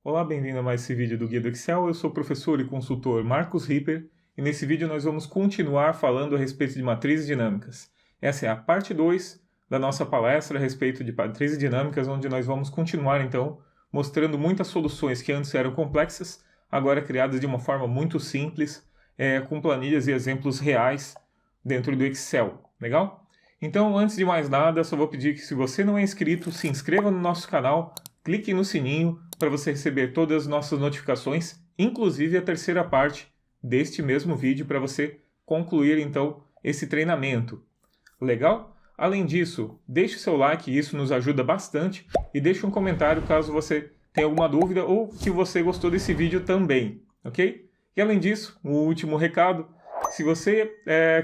Olá, bem-vindo a mais esse vídeo do Guia do Excel. Eu sou o professor e consultor Marcos Ripper e nesse vídeo nós vamos continuar falando a respeito de matrizes dinâmicas. Essa é a parte 2 da nossa palestra a respeito de matrizes dinâmicas, onde nós vamos continuar então mostrando muitas soluções que antes eram complexas, agora criadas de uma forma muito simples, com planilhas e exemplos reais dentro do Excel. Legal? Então, antes de mais nada, só vou pedir que se você não é inscrito, se inscreva no nosso canal, clique no sininho para você receber todas as nossas notificações, inclusive a terceira parte deste mesmo vídeo para você concluir então esse treinamento. Legal? Além disso, deixe seu like, isso nos ajuda bastante, e deixe um comentário caso você tenha alguma dúvida ou que você gostou desse vídeo também, ok? E além disso, um último recado. Se você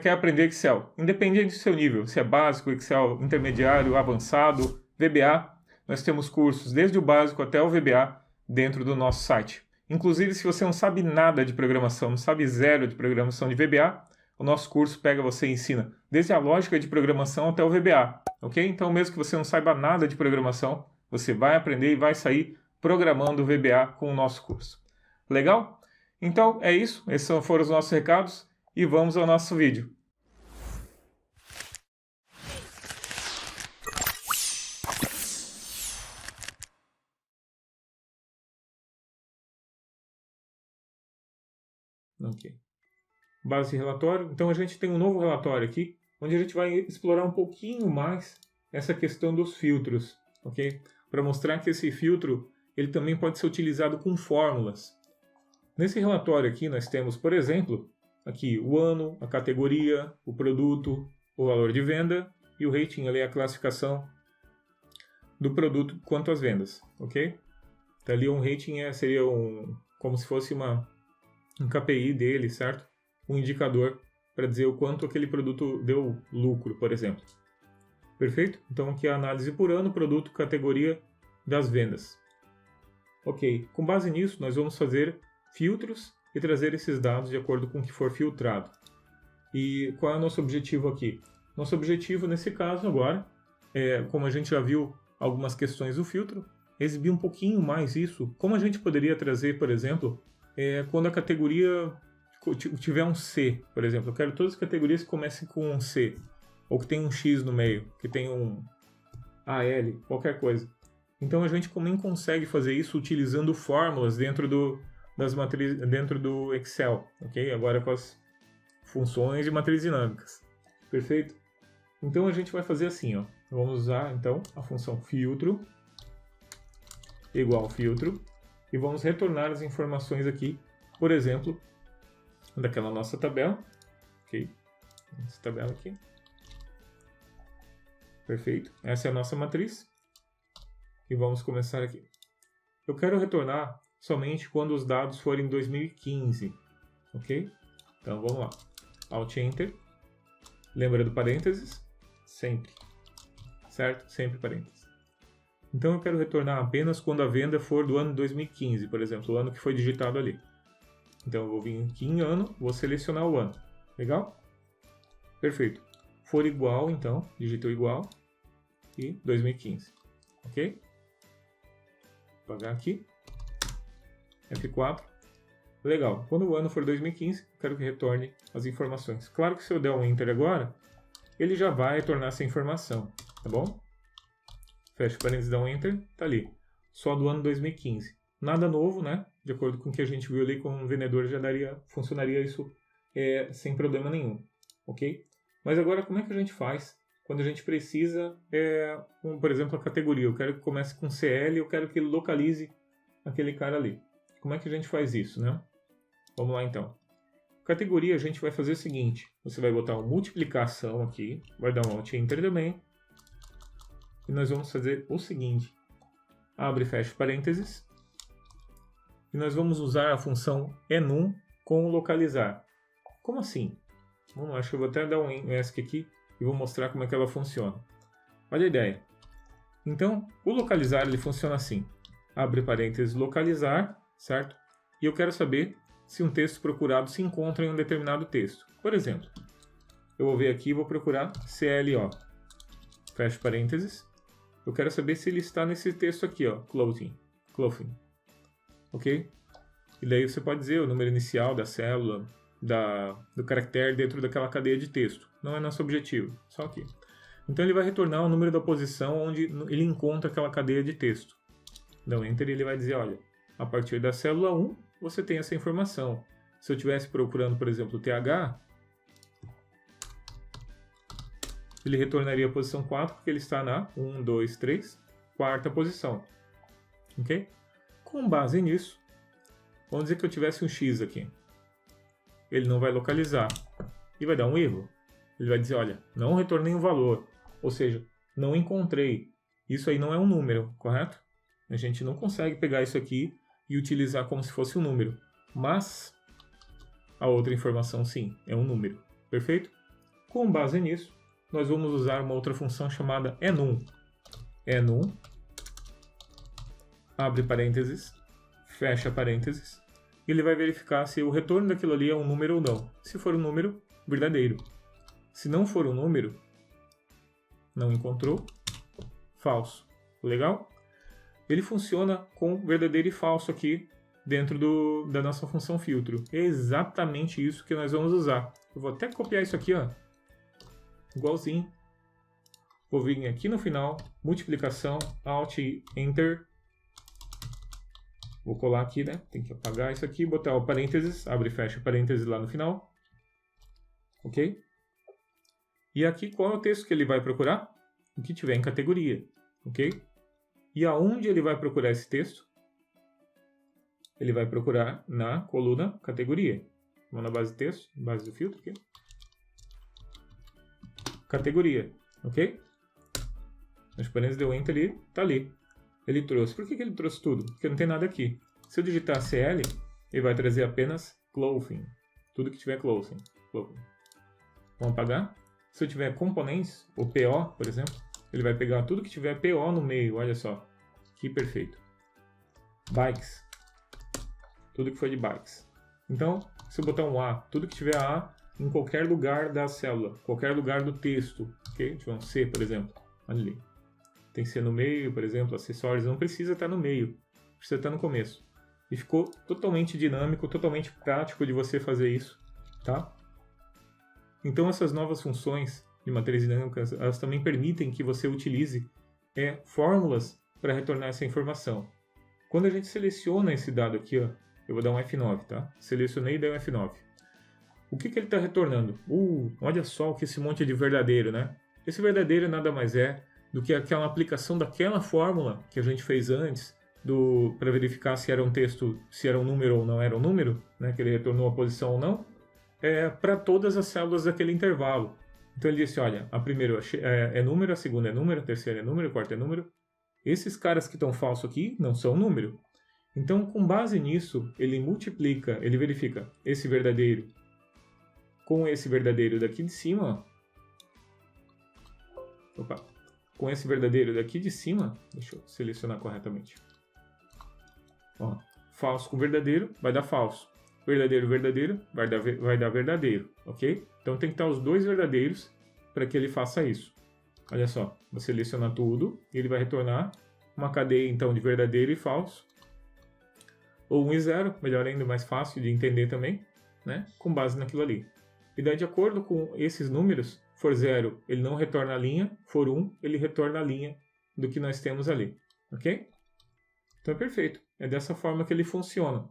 quer aprender Excel, independente do seu nível, se é básico, Excel intermediário, avançado, VBA, nós temos cursos desde o básico até o VBA dentro do nosso site. Inclusive, se você não sabe nada de programação, não sabe zero de programação de VBA, o nosso curso pega você e ensina desde a lógica de programação até o VBA, ok? Então, mesmo que você não saiba nada de programação, você vai aprender e vai sair programando o VBA com o nosso curso. Legal? Então, é isso. Esses foram os nossos recados. E vamos ao nosso vídeo. Ok. Base de relatório. Então a gente tem um novo relatório aqui, onde a gente vai explorar um pouquinho mais essa questão dos filtros, ok? Para mostrar que esse filtro ele também pode ser utilizado com fórmulas. Nesse relatório aqui nós temos, por exemplo, aqui o ano, a categoria, o produto, o valor de venda e o rating, ali a classificação do produto quanto às vendas, ok? Então, ali um rating seria como se fosse um KPI dele, certo? Um indicador para dizer o quanto aquele produto deu lucro, por exemplo. Perfeito? Então aqui a análise por ano, produto, categoria das vendas. Ok, com base nisso nós vamos fazer filtros e trazer esses dados de acordo com o que for filtrado. E qual é o nosso objetivo aqui? Nosso objetivo nesse caso agora, como a gente já viu algumas questões do filtro, exibir um pouquinho mais isso. Como a gente poderia trazer, por exemplo, quando a categoria tiver um C, por exemplo. Eu quero todas as categorias que comecem com um C, ou que tem um X no meio, que tem um AL, qualquer coisa. Então a gente também consegue fazer isso utilizando fórmulas dentro das matrizes dentro do Excel, ok? Agora com as funções de matrizes dinâmicas, perfeito? Então a gente vai fazer assim, ó. Vamos usar então a função filtro igual filtro e vamos retornar as informações aqui, por exemplo, daquela nossa tabela, ok? Essa tabela aqui, perfeito? Essa é a nossa matriz e vamos começar aqui. Eu quero retornar somente quando os dados forem 2015, ok? Então vamos lá, Alt Enter, lembra do parênteses? Sempre, certo? Sempre parênteses. Então eu quero retornar apenas quando a venda for do ano 2015, por exemplo, o ano que foi digitado ali. Então eu vou vir aqui em ano, vou selecionar o ano, legal? Perfeito. For igual, então, digito igual e 2015, ok? Vou apagar aqui. F4. Legal. Quando o ano for 2015, eu quero que retorne as informações. Claro que se eu der um Enter agora, ele já vai retornar essa informação, tá bom? Fecha parênteses, dá um Enter, tá ali. Só do ano 2015. Nada novo, né? De acordo com o que a gente viu ali com o vendedor, já funcionaria isso sem problema nenhum, ok? Mas agora, como é que a gente faz quando a gente precisa, por exemplo, a categoria? Eu quero que comece com CL, eu quero que ele localize aquele cara ali. Como é que a gente faz isso, né? Vamos lá então. Categoria, a gente vai fazer o seguinte. Você vai botar uma multiplicação aqui, vai dar um Alt Enter também. E nós vamos fazer o seguinte. Abre e fecha parênteses. E nós vamos usar a função enum com localizar. Como assim? Vamos lá, eu vou até dar um ESC aqui e vou mostrar como é que ela funciona. Olha a ideia. Então, o localizar ele funciona assim. Abre parênteses, localizar, certo? E eu quero saber se um texto procurado se encontra em um determinado texto. Por exemplo, eu vou ver aqui e vou procurar CLO. Fecho parênteses. Eu quero saber se ele está nesse texto aqui, ó, clothing. ok? E daí você pode dizer o número inicial da célula, do caractere dentro daquela cadeia de texto. Não é nosso objetivo, só aqui. Então ele vai retornar o número da posição onde ele encontra aquela cadeia de texto. Dá um Enter e ele vai dizer, olha, a partir da célula 1 você tem essa informação. Se eu estivesse procurando, por exemplo, o TH, ele retornaria a posição 4, porque ele está na 1, 2, 3, quarta posição. Ok? Com base nisso, vamos dizer que eu tivesse um X aqui. Ele não vai localizar e vai dar um erro. Ele vai dizer, olha, não retornei um valor, ou seja, não encontrei. Isso aí não é um número, correto? A gente não consegue pegar isso aqui e utilizar como se fosse um número. Mas a outra informação, sim, é um número. Perfeito? Com base nisso, nós vamos usar uma outra função chamada enum. Enum, abre parênteses, fecha parênteses, e ele vai verificar se o retorno daquilo ali é um número ou não. Se for um número, verdadeiro. Se não for um número, não encontrou, falso. Legal? Ele funciona com verdadeiro e falso aqui dentro da nossa função filtro. É exatamente isso que nós vamos usar. Eu vou até copiar isso aqui, ó, igualzinho. Vou vir aqui no final, multiplicação, Alt, Enter. Vou colar aqui, né? Tem que apagar isso aqui, botar o parênteses, abre e fecha parênteses lá no final. Ok? E aqui qual é o texto que ele vai procurar? O que tiver em categoria. Ok? E aonde ele vai procurar esse texto? Ele vai procurar na coluna categoria. Vamos na base de texto, base do filtro aqui. Categoria, ok? As parênteses deu Enter ali, tá ali. Ele trouxe. Por que ele trouxe tudo? Porque não tem nada aqui. Se eu digitar CL, ele vai trazer apenas clothing. Tudo que tiver clothing. Vamos apagar. Se eu tiver componentes, ou PO, por exemplo, ele vai pegar tudo que tiver PO no meio. Olha só. Que perfeito. Bikes. Tudo que foi de bikes. Então, se eu botar um A, tudo que tiver A em qualquer lugar da célula, qualquer lugar do texto. Ok? Tiver um C, por exemplo. Olha ali. Tem que ser no meio, por exemplo, acessórios. Não precisa estar no meio. Precisa estar no começo. E ficou totalmente dinâmico, totalmente prático de você fazer isso. Tá? Então, essas novas funções de matrizes dinâmicas, elas também permitem que você utilize fórmulas para retornar essa informação. Quando a gente seleciona esse dado aqui, ó, eu vou dar um F9, tá? Selecionei e dei um F9. O que ele está retornando? Olha só o que esse monte de verdadeiro, né? Esse verdadeiro nada mais é do que aquela aplicação daquela fórmula que a gente fez antes para verificar se era um texto, se era um número ou não era um número, né? Que ele retornou a posição ou não, para todas as células daquele intervalo. Então ele disse, olha, a primeira é número, a segunda é número, a terceira é número, a quarta é número. Esses caras que estão falsos aqui não são número. Então, com base nisso, ele multiplica, ele verifica esse verdadeiro com esse verdadeiro daqui de cima. Opa! Com esse verdadeiro daqui de cima, deixa eu selecionar corretamente. Ó, falso com verdadeiro vai dar falso. Verdadeiro, verdadeiro vai dar verdadeiro, ok? Então tem que estar os dois verdadeiros para que ele faça isso. Olha só, vou selecionar tudo e ele vai retornar uma cadeia então de verdadeiro e falso. Ou 1 e 0, melhor ainda, mais fácil de entender também, né? Com base naquilo ali. E daí, de acordo com esses números, for 0, ele não retorna a linha, for 1, ele retorna a linha do que nós temos ali, ok? Então é perfeito, é dessa forma que ele funciona,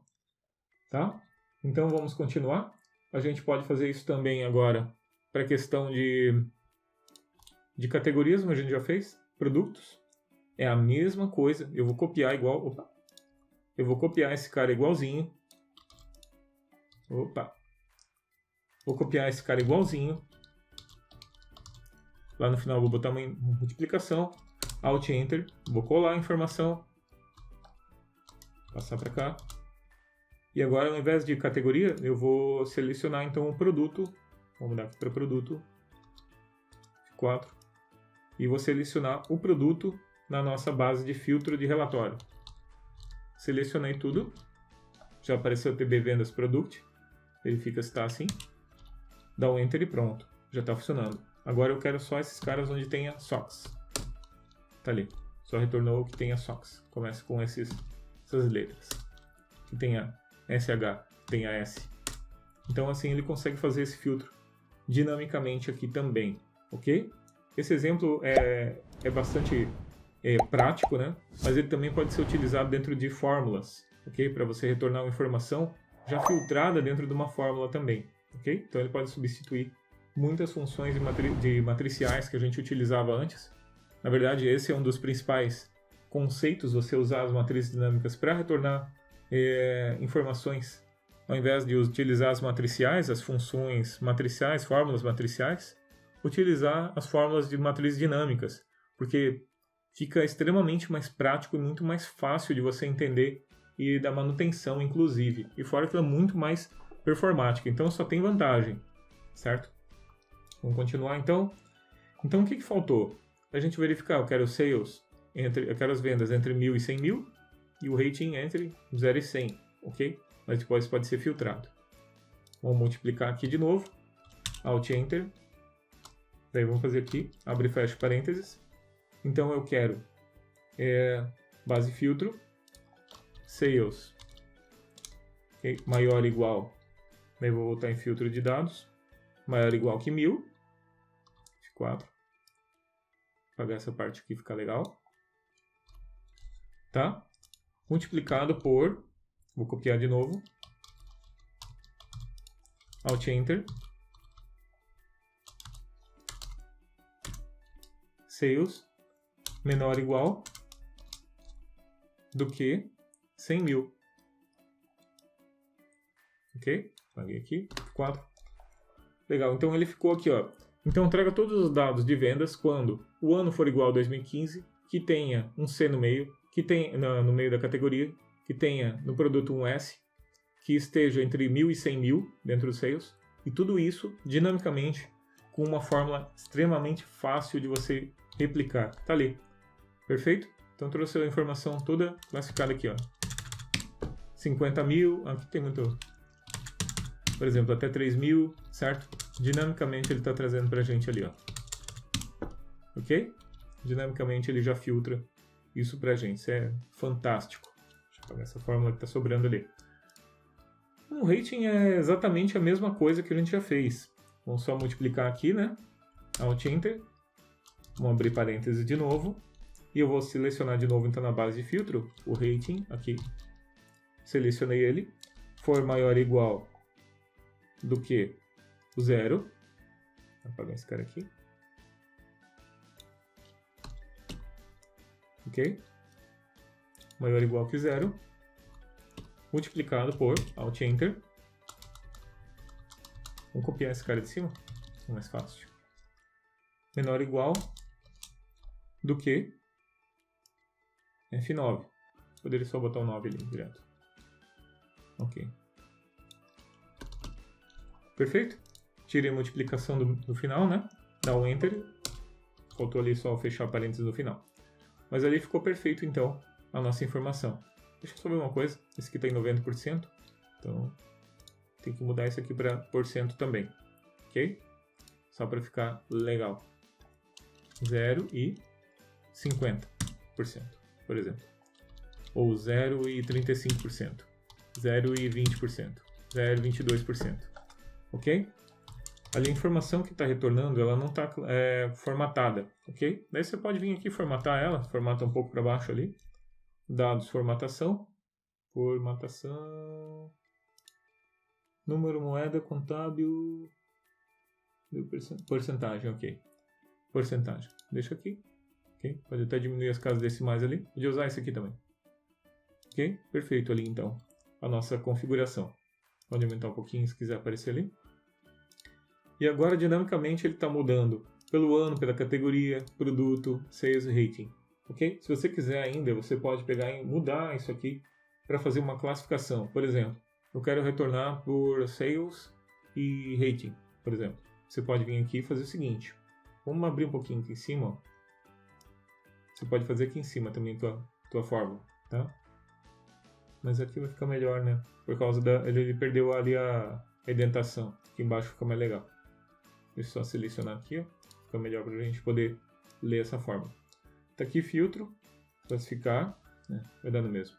tá? Então vamos continuar. A gente pode fazer isso também agora para a questão de categorias, como a gente já fez, produtos. É a mesma coisa, eu vou copiar igual, eu vou copiar esse cara igualzinho. Vou copiar esse cara igualzinho. Lá no final eu vou botar uma multiplicação. Alt Enter. Vou colar a informação. Passar para cá. E agora, ao invés de categoria, eu vou selecionar então o produto. Vamos mudar aqui para produto. 4. E vou selecionar o produto na nossa base de filtro de relatório. Selecionei tudo. Já apareceu TB Vendas Product. Verifica se está assim. Dá um Enter e pronto. Já está funcionando. Agora eu quero só esses caras onde tenha SOX. Tá ali. Só retornou o que tenha SOX. Começa com essas letras. que tenha SH, tenha S. Então assim ele consegue fazer esse filtro dinamicamente aqui também, ok? Esse exemplo é bastante prático, né? Mas ele também pode ser utilizado dentro de fórmulas, ok? Para você retornar uma informação já filtrada dentro de uma fórmula também, ok? Então ele pode substituir muitas funções de matriciais que a gente utilizava antes. Na verdade, esse é um dos principais conceitos, você usar as matrizes dinâmicas para retornar informações, ao invés de utilizar as matriciais, as funções matriciais, fórmulas matriciais, utilizar as fórmulas de matrizes dinâmicas, porque fica extremamente mais prático e muito mais fácil de você entender e da manutenção, inclusive. E fora que ela é muito mais performática, então só tem vantagem, certo? Vamos continuar então. Então o que faltou? A gente verificar, eu quero sales, eu quero as vendas entre 1.000 e 100.000 e o rating entre 0 e 100, ok? Mas depois pode ser filtrado. Vamos multiplicar aqui de novo, Alt Enter, daí vamos fazer aqui, abre e fecha parênteses. Então eu quero base filtro, sales, okay? Maior ou igual, daí vou voltar em filtro de dados, maior ou igual que 1.000, 4, apagar essa parte aqui, fica legal, tá? Multiplicado por, vou copiar de novo, Alt Enter, sales, menor ou igual do que 100.000. Ok? Apaguei aqui. 4. Legal, então ele ficou aqui, ó. Então traga todos os dados de vendas quando o ano for igual a 2015, que tenha um C no meio, que tenha no meio da categoria, que tenha no produto um S, que esteja entre 1.000 e 100.000 dentro dos sales, e tudo isso dinamicamente com uma fórmula extremamente fácil de você replicar. Tá ali. Perfeito? Então trouxe a informação toda classificada aqui, ó. 50.000, aqui tem muito, por exemplo, até 3.000, certo? Dinamicamente ele está trazendo pra gente ali, ó. Ok? Dinamicamente ele já filtra isso pra gente. Isso é fantástico. Deixa eu apagar essa fórmula que está sobrando ali. O rating é exatamente a mesma coisa que a gente já fez. Vamos só multiplicar aqui, né? Alt Enter. Vamos abrir parênteses de novo. E eu vou selecionar de novo, então, na base de filtro, o rating aqui. Selecionei ele. For maior ou igual do que o 0. Vou apagar esse cara aqui. Ok? Maior ou igual que 0. Multiplicado por Alt Enter. Vamos copiar esse cara de cima. É mais fácil. Menor ou igual do que F9. Poderia só botar o 9 ali direto. Ok. Perfeito? Tirei a multiplicação do final, né? Dá um Enter. Faltou ali só fechar parênteses no final. Mas ali ficou perfeito, então, a nossa informação. Deixa eu só ver uma coisa. Esse aqui está em 90%. Então, tem que mudar isso aqui para porcento também. Ok? Só para ficar legal. 0 e 50%, por exemplo. Ou 0 e 35%. 0 e 20%. 0 e 22%. Ok? Ali a informação que está retornando, ela não está formatada. Ok? Daí você pode vir aqui formatar ela. Formata um pouco para baixo ali. Dados, formatação. Formatação. Número, moeda, contábil. Porcentagem, ok. Porcentagem. Deixa aqui. Okay? Pode até diminuir as casas decimais ali. Pode usar esse aqui também. Ok? Perfeito ali então. A nossa configuração. Pode aumentar um pouquinho se quiser aparecer ali. E agora dinamicamente ele está mudando pelo ano, pela categoria, produto, sales e rating. Ok? Se você quiser ainda, você pode pegar e mudar isso aqui para fazer uma classificação. Por exemplo, eu quero retornar por sales e rating, por exemplo. Você pode vir aqui e fazer o seguinte. Vamos abrir um pouquinho aqui em cima. Ó. Você pode fazer aqui em cima também tua fórmula, tá? Mas aqui vai ficar melhor, né? Por causa ele perdeu ali a indentação. Aqui embaixo fica mais legal. Deixa eu só selecionar aqui, ó. Fica melhor para a gente poder ler essa fórmula. Tá aqui filtro, classificar, né? Vai dar no mesmo.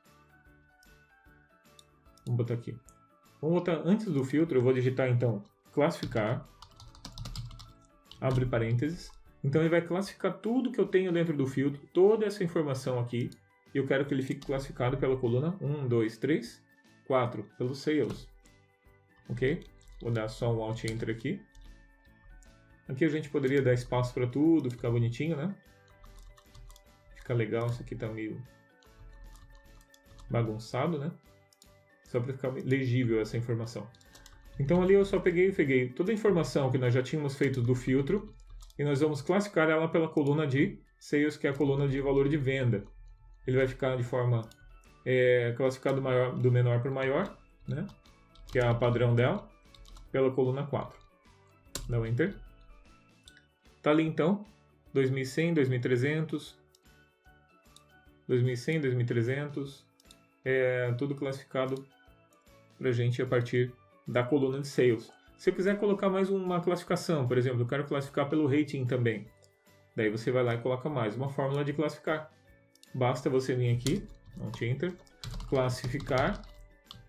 Vamos botar aqui. Vamos botar antes do filtro, eu vou digitar então classificar, abre parênteses. Então ele vai classificar tudo que eu tenho dentro do filtro, toda essa informação aqui. E eu quero que ele fique classificado pela coluna 1, 2, 3, 4, pelo Sales. Ok? Vou dar só um Alt Enter aqui. Aqui a gente poderia dar espaço para tudo, ficar bonitinho, né? Fica legal, isso aqui tá meio bagunçado, né? Só para ficar legível essa informação. Então ali eu só peguei toda a informação que nós já tínhamos feito do filtro e nós vamos classificar ela pela coluna de Sales, que é a coluna de valor de venda. Ele vai ficar de forma classificado do menor para o maior, né? Que é a padrão dela, pela coluna 4. Dá um Enter. Tá ali então, 2100, 2300, 2100, 2300, tudo classificado pra gente a partir da coluna de Sales. Se eu quiser colocar mais uma classificação, por exemplo, eu quero classificar pelo rating também. Daí você vai lá e coloca mais uma fórmula de classificar. Basta você vir aqui, Alt Enter, classificar,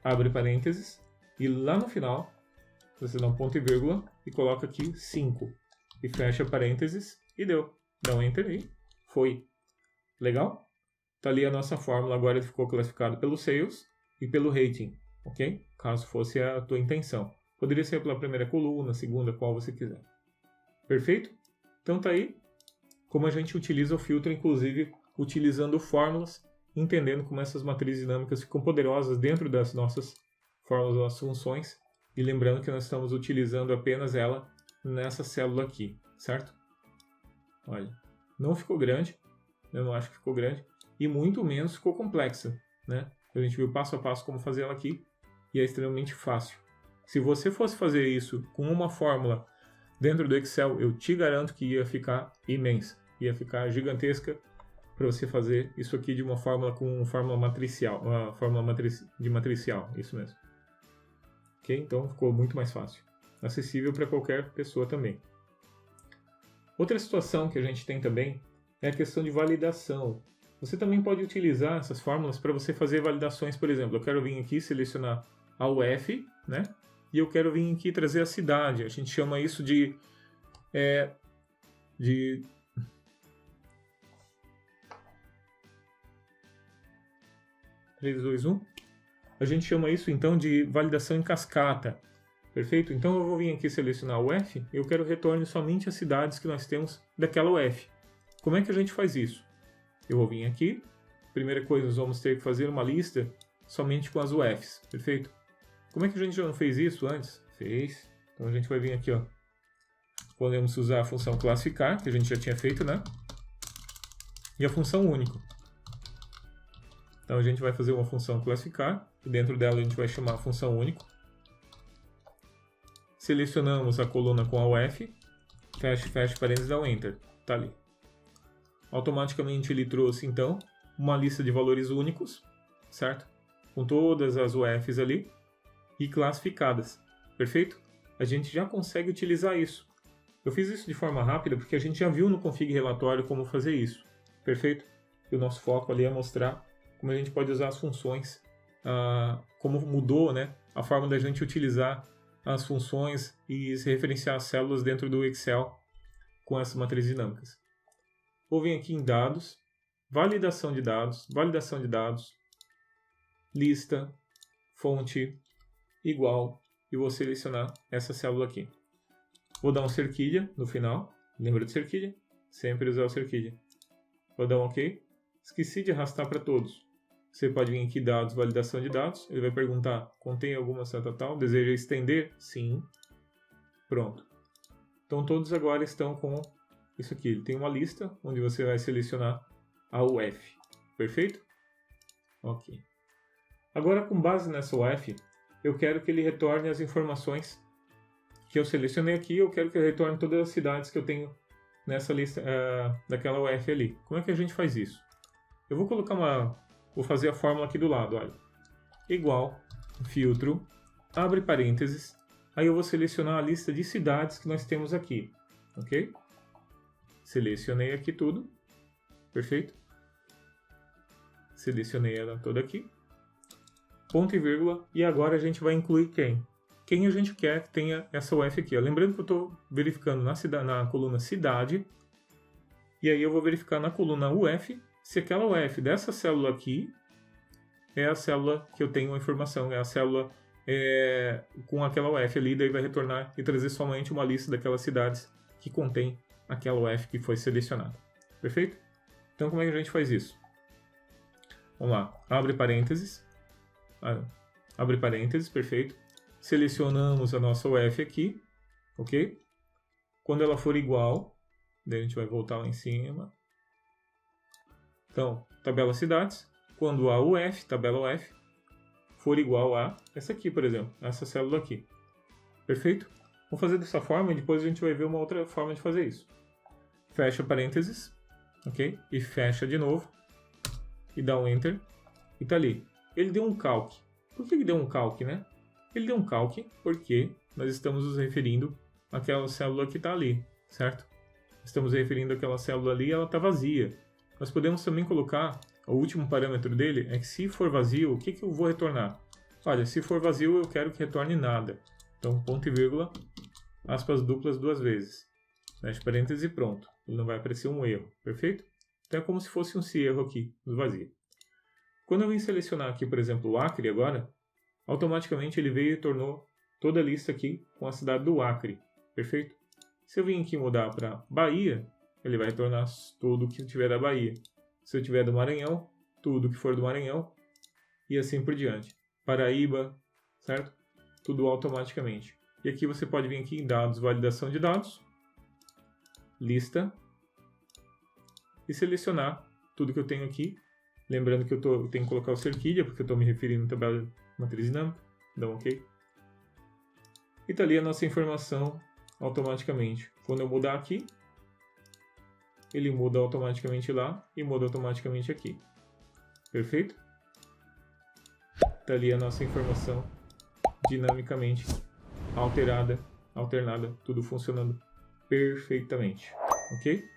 abre parênteses, e lá no final, você dá um ponto e vírgula e coloca aqui 5. E fecha parênteses e deu. Dá um Enter e foi. Legal? Tá ali a nossa fórmula, agora ficou classificado pelo Sales e pelo rating, ok? Caso fosse a tua intenção. Poderia ser pela primeira coluna, segunda, qual você quiser. Perfeito? Então tá aí como a gente utiliza o filtro, inclusive utilizando fórmulas, entendendo como essas matrizes dinâmicas ficam poderosas dentro das nossas fórmulas, das funções, e lembrando que nós estamos utilizando apenas ela nessa célula aqui, certo? Olha, não ficou grande, eu não acho que ficou grande, e muito menos ficou complexa, né? A gente viu passo a passo como fazer ela aqui, e é extremamente fácil. Se você fosse fazer isso com uma fórmula dentro do Excel, eu te garanto que ia ficar imensa, ia ficar gigantesca para você fazer isso aqui de uma fórmula com fórmula matricial, uma fórmula de matricial, isso mesmo. Ok? Então ficou muito mais fácil. Acessível para qualquer pessoa também. Outra situação que a gente tem também é a questão de validação. Você também pode utilizar essas fórmulas para você fazer validações, por exemplo, eu quero vir aqui selecionar a UF, né? E eu quero vir aqui trazer a cidade. A gente chama isso de 3, 2, 1. A gente chama isso então de validação em cascata. Perfeito? Então eu vou vir aqui selecionar o UF e eu quero retorne somente as cidades que nós temos daquela UF. Como é que a gente faz isso? Eu vou vir aqui. Primeira coisa, nós vamos ter que fazer uma lista somente com as UFs. Perfeito? Como é que a gente já não fez isso antes? Fez. Então a gente vai vir aqui, ó. Podemos usar a função classificar, que a gente já tinha feito, né? E a função único. Então a gente vai fazer uma função classificar, e dentro dela a gente vai chamar a função único. Selecionamos a coluna com a UF, fecha parênteses e dá um Enter. Tá ali. Automaticamente ele trouxe então uma lista de valores únicos, certo? Com todas as UFs ali e classificadas. Perfeito? A gente já consegue utilizar isso. Eu fiz isso de forma rápida porque a gente já viu no config relatório como fazer isso. Perfeito? E o nosso foco ali é mostrar como a gente pode usar as funções, como mudou, né, a forma da gente utilizar as funções e se referenciar as células dentro do Excel com essas matrizes dinâmicas. Vou vir aqui em dados, validação de dados, lista, fonte, igual, e vou selecionar essa célula aqui. Vou dar um cerquilha no final, lembra de cerquilha? Sempre usar o cerquilha. Vou dar um OK. Esqueci de arrastar para todos. Você pode vir aqui, dados, validação de dados. Ele vai perguntar, contém alguma célula tal? Deseja estender? Sim. Pronto. Então todos agora estão com isso aqui. Ele tem uma lista onde você vai selecionar a UF. Perfeito? Ok. Agora, com base nessa UF, eu quero que ele retorne as informações que eu selecionei aqui. Eu quero que ele retorne todas as cidades que eu tenho nessa lista daquela UF ali. Como é que a gente faz isso? Eu vou colocar vou fazer a fórmula aqui do lado, olha. Igual, filtro, abre parênteses, aí eu vou selecionar a lista de cidades que nós temos aqui, ok? Selecionei aqui tudo, perfeito? Selecionei ela toda aqui. ponto e vírgula, e agora a gente vai incluir quem? Quem a gente quer que tenha essa UF aqui. Ó. Lembrando que eu estou verificando na coluna cidade, e aí eu vou verificar na coluna UF se aquela UF dessa célula aqui é a célula que eu tenho a informação, é a célula com aquela UF ali, daí vai retornar e trazer somente uma lista daquelas cidades que contém aquela UF que foi selecionada. Perfeito? Então como é que a gente faz isso? Vamos lá, abre parênteses, perfeito. Selecionamos a nossa UF aqui, ok? Quando ela for igual, daí a gente vai voltar lá em cima. Então, tabela cidades, quando a UF, tabela UF, for igual a essa aqui, por exemplo, essa célula aqui. Perfeito? Vamos fazer dessa forma e depois a gente vai ver uma outra forma de fazer isso. Fecha parênteses, ok? E fecha de novo, e dá um Enter, e tá ali. Ele deu um calque. Por que ele deu um calque, né? Ele deu um calque porque nós estamos nos referindo àquela célula que está ali, certo? Estamos referindo àquela célula ali e ela está vazia. Nós podemos também colocar, o último parâmetro dele é que se for vazio, o que eu vou retornar? Olha, se for vazio eu quero que retorne nada. Então, ponto e vírgula, aspas duplas 2 vezes. Fecha parênteses e pronto. Ele não vai aparecer um erro, perfeito? Então é como se fosse um se erro aqui, no vazio. Quando eu vim selecionar aqui, por exemplo, o Acre agora, automaticamente ele veio e tornou toda a lista aqui com a cidade do Acre, perfeito? Se eu vim aqui mudar para Bahia, ele vai tornar tudo que tiver da Bahia. Se eu tiver do Maranhão, tudo que for do Maranhão, e assim por diante. Paraíba, certo? Tudo automaticamente. E aqui você pode vir aqui em dados, validação de dados, lista, e selecionar tudo que eu tenho aqui. Lembrando que eu tenho que colocar o Cerquilha, porque eu estou me referindo à tabela de matriz dinâmica. Dá um OK. E está ali a nossa informação automaticamente. Quando eu mudar aqui, ele muda automaticamente lá e muda automaticamente aqui. Perfeito? Está ali a nossa informação dinamicamente alternada, tudo funcionando perfeitamente. Ok?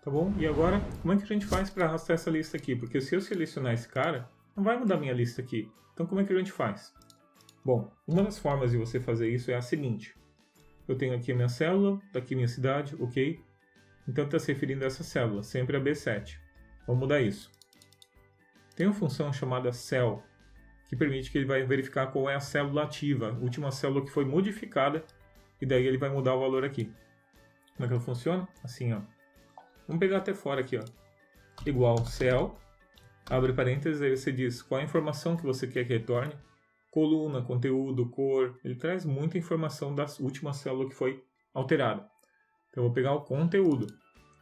Tá bom? E agora, como é que a gente faz para arrastar essa lista aqui? Porque se eu selecionar esse cara, não vai mudar minha lista aqui. Então, como é que a gente faz? Bom, uma das formas de você fazer isso é a seguinte. Eu tenho aqui a minha célula, daqui minha cidade, ok? Então, está se referindo a essa célula, sempre a B7. Vamos mudar isso. Tem uma função chamada cell, que permite que ele vai verificar qual é a célula ativa, a última célula que foi modificada, e daí ele vai mudar o valor aqui. Como é que ela funciona? Assim, ó. Vamos pegar até fora aqui, ó. Igual cell, abre parênteses, aí você diz qual a informação que você quer que retorne, coluna, conteúdo, cor, ele traz muita informação da última célula que foi alterada. Então eu vou pegar o conteúdo,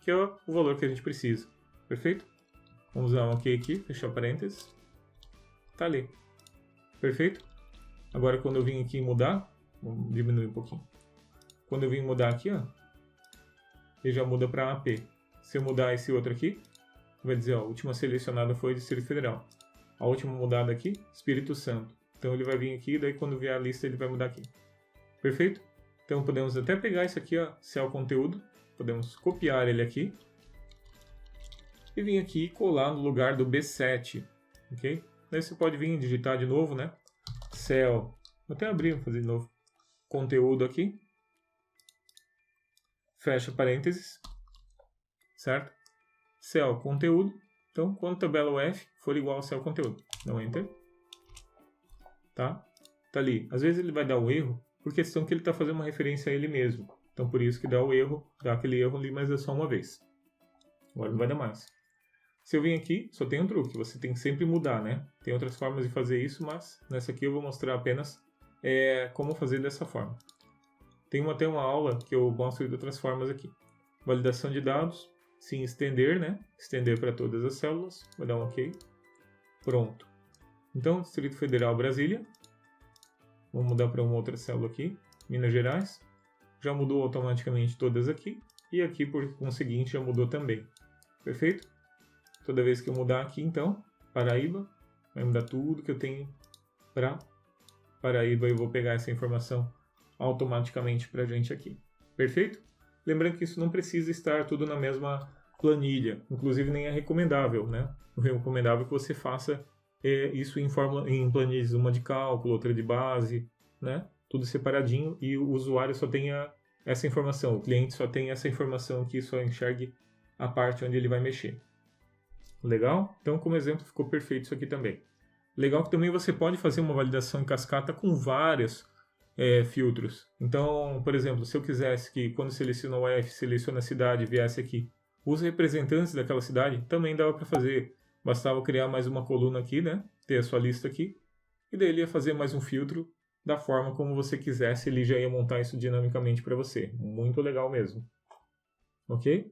que é o valor que a gente precisa, perfeito? Vamos dar um OK aqui, fechar parênteses, tá ali, perfeito? Agora quando eu vim aqui mudar, vamos diminuir um pouquinho, quando eu vim mudar aqui, ó, ele já muda para AP. Se eu mudar esse outro aqui, vai dizer, ó, a última selecionada foi Distrito Federal. A última mudada aqui, Espírito Santo. Então ele vai vir aqui, daí quando vier a lista ele vai mudar aqui. Perfeito? Então podemos até pegar isso aqui, ó, cell conteúdo, podemos copiar ele aqui e vir aqui e colar no lugar do B7, ok? Daí você pode vir digitar de novo, né? Cell, vou até abrir, vou fazer de novo. Conteúdo aqui. Fecha parênteses, certo? Cell conteúdo. Então, quando tabela UF for igual ao cell conteúdo, dá um Enter. Tá? Tá ali. Às vezes ele vai dar o erro por questão que ele está fazendo uma referência a ele mesmo. Então, por isso que dá o erro, dá aquele erro ali, mas é só uma vez. Agora não vai dar mais. Se eu vim aqui, só tem um truque. Você tem que sempre mudar, né? Tem outras formas de fazer isso, mas nessa aqui eu vou mostrar apenas como fazer dessa forma. Tem até uma aula que eu mostro de outras formas aqui. Validação de dados, sim, estender, né? Estender para todas as células. Vou dar um OK. Pronto. Então, Distrito Federal, Brasília. Vou mudar para uma outra célula aqui. Minas Gerais. Já mudou automaticamente todas aqui. E aqui, por conseguinte, já mudou também. Perfeito? Toda vez que eu mudar aqui, então, Paraíba, vai mudar tudo que eu tenho para Paraíba. Eu vou pegar essa informação automaticamente para a gente aqui. Perfeito? Lembrando que isso não precisa estar tudo na mesma planilha. Inclusive nem é recomendável, né? O recomendável é que você faça isso em planilhas, uma de cálculo, outra de base, né? Tudo separadinho e o usuário só tenha essa informação, o cliente só tem essa informação aqui, só enxergue a parte onde ele vai mexer. Legal? Então, como exemplo, ficou perfeito isso aqui também. Legal que também você pode fazer uma validação em cascata com vários filtros. Então, por exemplo, se eu quisesse que quando seleciona o F, seleciona a cidade, viesse aqui os representantes daquela cidade, também dava para fazer. Bastava criar mais uma coluna aqui, né? Ter a sua lista aqui. E daí ele ia fazer mais um filtro da forma como você quisesse. Ele já ia montar isso dinamicamente para você. Muito legal mesmo. Ok?